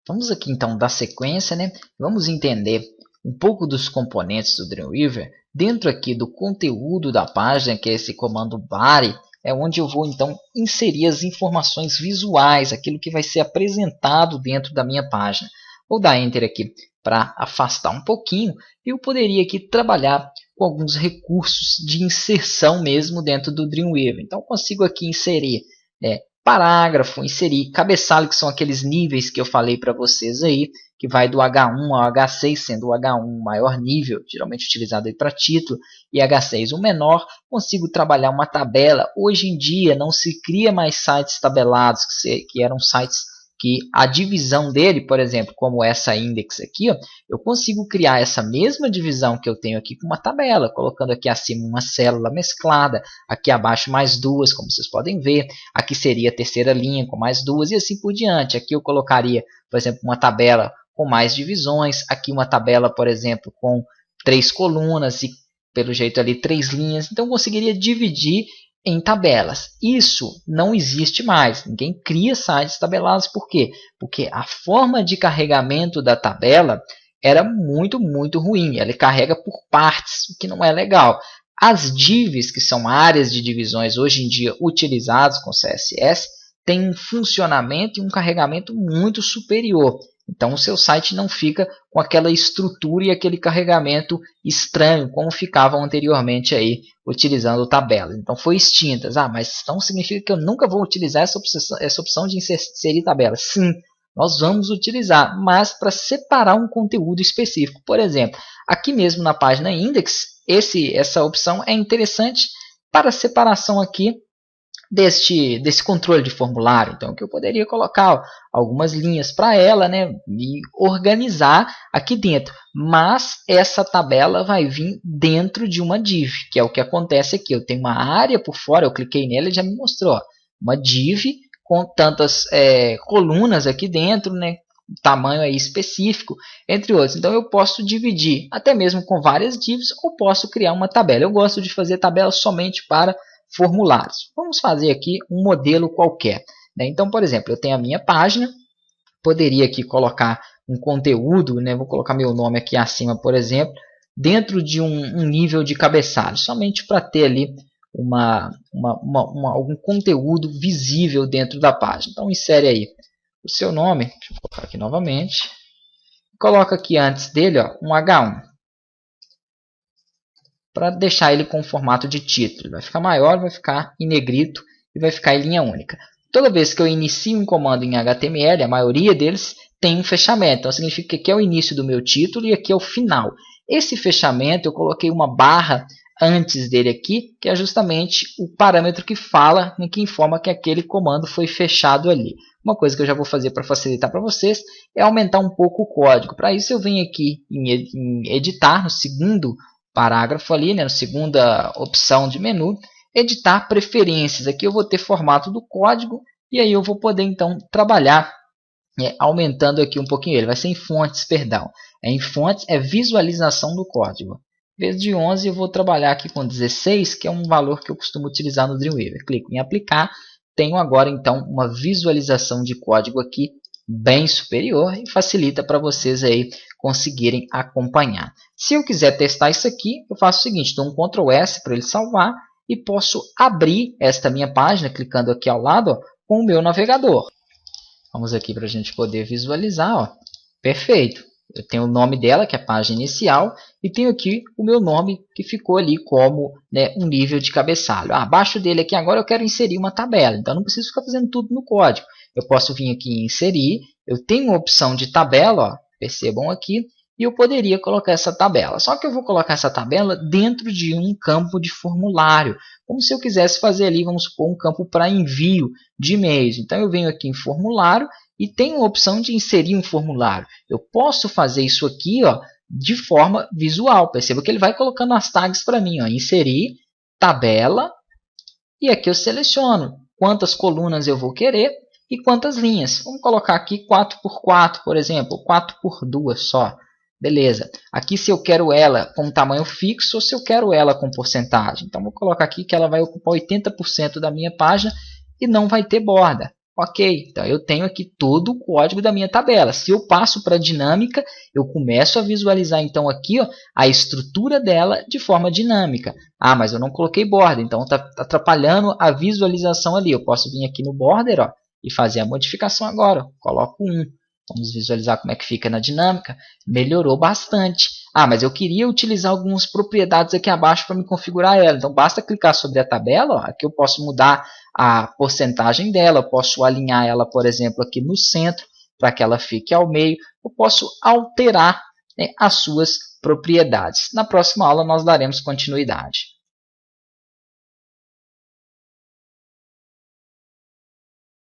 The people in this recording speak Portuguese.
Vamos aqui então dar sequência, né? Vamos entender um pouco dos componentes do Dreamweaver dentro aqui do conteúdo da página, que é esse comando body, é onde eu vou então inserir as informações visuais, aquilo que vai ser apresentado dentro da minha página. Vou dar Enter aqui para afastar um pouquinho e eu poderia aqui trabalhar com alguns recursos de inserção mesmo dentro do Dreamweaver. Então eu consigo aqui inserir parágrafo, inserir cabeçalho, que são aqueles níveis que eu falei para vocês aí, que vai do H1 ao H6, sendo o H1 o maior nível, geralmente utilizado para título, e H6 o menor. Consigo trabalhar uma tabela. Hoje em dia não se cria mais sites tabelados, que eram sites que a divisão dele, por exemplo, como essa index aqui, ó, eu consigo criar essa mesma divisão que eu tenho aqui com uma tabela, colocando aqui acima uma célula mesclada, aqui abaixo mais duas, como vocês podem ver, aqui seria a terceira linha com mais duas e assim por diante. Aqui eu colocaria, por exemplo, uma tabela com mais divisões, aqui uma tabela, por exemplo, com 3 colunas e pelo jeito ali 3 linhas, então eu conseguiria dividir em tabelas. Isso não existe mais. Ninguém cria sites tabelados. Por quê? Porque a forma de carregamento da tabela era muito ruim. Ela carrega por partes, o que não é legal. As divs, que são áreas de divisões hoje em dia utilizadas com CSS, têm um funcionamento e um carregamento muito superior. Então o seu site não fica com aquela estrutura e aquele carregamento estranho como ficavam anteriormente aí utilizando tabelas. Então foi extintas. Mas então significa que eu nunca vou utilizar essa opção de inserir tabelas. Sim, nós vamos utilizar, mas para separar um conteúdo específico. Por exemplo, aqui mesmo na página index, essa opção é interessante para a separação aqui desse controle de formulário. Então, que eu poderia colocar algumas linhas para ela, né, e organizar aqui dentro. Mas essa tabela vai vir dentro de uma div, que é o que acontece aqui. Eu tenho uma área por fora, eu cliquei nela e já me mostrou, ó, uma div com tantas colunas aqui dentro, né, tamanho aí específico, entre outros. Então eu posso dividir até mesmo com várias divs ou posso criar uma tabela. Eu gosto de fazer tabela somente para formulários. Vamos fazer aqui um modelo qualquer, né? Então, por exemplo, eu tenho a minha página, poderia aqui colocar um conteúdo, né? Vou colocar meu nome aqui acima, por exemplo, dentro de um nível de cabeçalho, somente para ter ali algum conteúdo visível dentro da página. Então, insere aí o seu nome, deixa eu colocar aqui novamente, coloca aqui antes dele, ó, um H1. Para deixar ele com o formato de título. Vai ficar maior, vai ficar em negrito e vai ficar em linha única. Toda vez que eu inicio um comando em HTML, a maioria deles tem um fechamento. Então significa que aqui é o início do meu título e aqui é o final. Esse fechamento eu coloquei uma barra antes dele aqui, que é justamente o parâmetro que fala, que informa que aquele comando foi fechado ali. Uma coisa que eu já vou fazer para facilitar para vocês é aumentar um pouco o código. Para isso eu venho aqui em editar, no segundo parágrafo ali, né, na segunda opção de menu, editar preferências. Aqui eu vou ter formato do código e aí eu vou poder então trabalhar aumentando aqui um pouquinho ele. Vai ser em fontes, perdão. Em fontes é visualização do código. Em vez de 11 eu vou trabalhar aqui com 16, que é um valor que eu costumo utilizar no Dreamweaver. Clico em aplicar, tenho agora então uma visualização de código aqui bem superior e facilita para vocês aí conseguirem acompanhar. Se eu quiser testar isso aqui, eu faço o seguinte, dou um Ctrl S para ele salvar e posso abrir esta minha página, clicando aqui ao lado, ó, com o meu navegador. Vamos aqui para a gente poder visualizar. Ó. Perfeito. Eu tenho o nome dela, que é a página inicial, e tenho aqui o meu nome, que ficou ali como, né, um nível de cabeçalho. Abaixo dele aqui agora eu quero inserir uma tabela, então não preciso ficar fazendo tudo no código. Eu posso vir aqui em inserir, eu tenho a opção de tabela, ó, percebam aqui, e eu poderia colocar essa tabela. Só que eu vou colocar essa tabela dentro de um campo de formulário, como se eu quisesse fazer ali, vamos supor, um campo para envio de e-mails. Então eu venho aqui em formulário e tenho a opção de inserir um formulário. Eu posso fazer isso aqui, ó, de forma visual. Perceba que ele vai colocando as tags para mim, ó, inserir, tabela, e aqui eu seleciono quantas colunas eu vou querer e quantas linhas. Vamos colocar aqui 4x4, por exemplo, 4x2 só. Beleza. Aqui se eu quero ela com tamanho fixo ou se eu quero ela com porcentagem. Então vou colocar aqui que ela vai ocupar 80% da minha página e não vai ter borda. Ok, então eu tenho aqui todo o código da minha tabela. Se eu passo para a dinâmica, eu começo a visualizar então aqui, ó, a estrutura dela de forma dinâmica. Ah, mas eu não coloquei border, então está atrapalhando a visualização ali. Eu posso vir aqui no border, ó, e fazer a modificação agora. Ó. Coloco 1. Vamos visualizar como é que fica na dinâmica. Melhorou bastante. Ah, mas eu queria utilizar algumas propriedades aqui abaixo para me configurar ela. Então, basta clicar sobre a tabela. Ó, aqui eu posso mudar a porcentagem dela. Eu posso alinhar ela, por exemplo, aqui no centro, para que ela fique ao meio. Eu posso alterar, né, as suas propriedades. Na próxima aula, nós daremos continuidade.